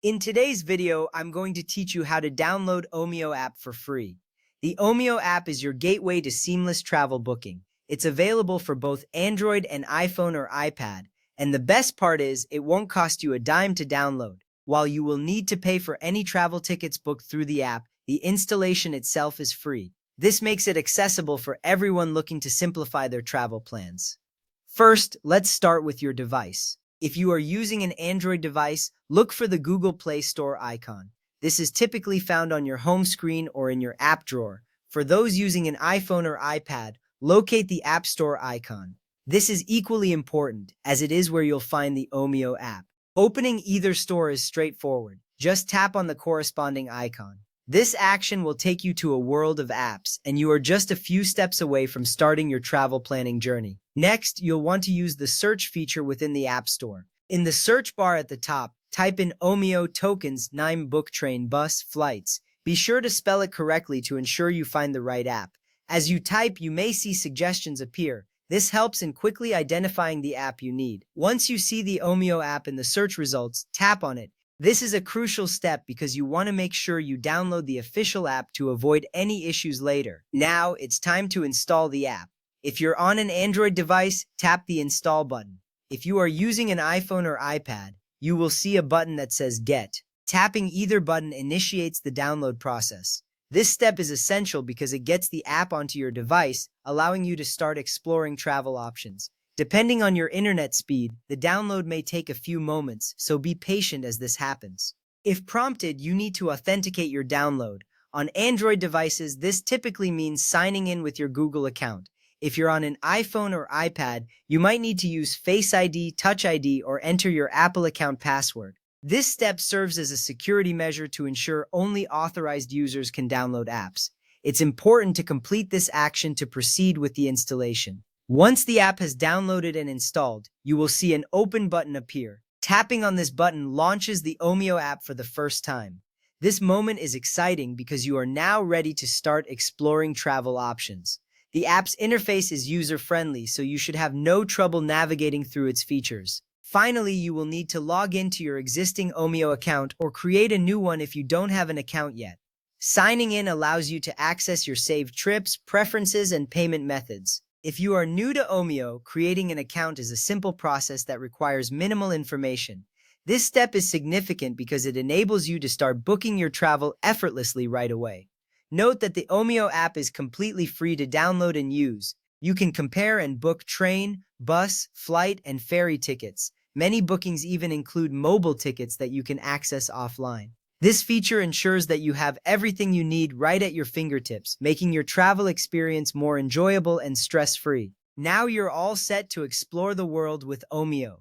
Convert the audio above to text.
In today's video, I'm going to teach you how to download Omio app for free. The Omio app is your gateway to seamless travel booking. It's available for both Android and iPhone or iPad, and the best part is it won't cost you a dime to download. While you will need to pay for any travel tickets booked through the app, the installation itself is free. This makes it accessible for everyone looking to simplify their travel plans. First, let's start with your device. If you are using an Android device, look for the Google Play Store icon. This is typically found on your home screen or in your app drawer. For those using an iPhone or iPad, locate the App Store icon. This is equally important, as it is where you'll find the Omio app. Opening either store is straightforward. Just tap on the corresponding icon. This action will take you to a world of apps, and you are just a few steps away from starting your travel planning journey. Next, you'll want to use the search feature within the App Store. In the search bar at the top, type in Omio tokens 9 book train bus flights. Be sure to spell it correctly to ensure you find the right app. As you type, you may see suggestions appear. This helps in quickly identifying the app you need. Once you see the Omio app in the search results, tap on it. This is a crucial step because you want to make sure you download the official app to avoid any issues later. Now, it's time to install the app. If you're on an Android device, tap the Install button. If you are using an iPhone or iPad, you will see a button that says Get. Tapping either button initiates the download process. This step is essential because it gets the app onto your device, allowing you to start exploring travel options. Depending on your internet speed, the download may take a few moments, so be patient as this happens. If prompted, you need to authenticate your download. On Android devices, this typically means signing in with your Google account. If you're on an iPhone or iPad, you might need to use Face ID, Touch ID, or enter your Apple account password. This step serves as a security measure to ensure only authorized users can download apps. It's important to complete this action to proceed with the installation. Once the app has downloaded and installed, you will see an Open button appear. Tapping on this button launches the Omio app for the first time. This moment is exciting because you are now ready to start exploring travel options. The app's interface is user-friendly, so you should have no trouble navigating through its features. Finally, you will need to log into your existing Omio account or create a new one if you don't have an account yet. Signing in allows you to access your saved trips, preferences, and payment methods. If you are new to Omio, creating an account is a simple process that requires minimal information. This step is significant because it enables you to start booking your travel effortlessly right away. Note that the Omio app is completely free to download and use. You can compare and book train, bus, flight, and ferry tickets. Many bookings even include mobile tickets that you can access offline. This feature ensures that you have everything you need right at your fingertips, making your travel experience more enjoyable and stress-free. Now you're all set to explore the world with Omio.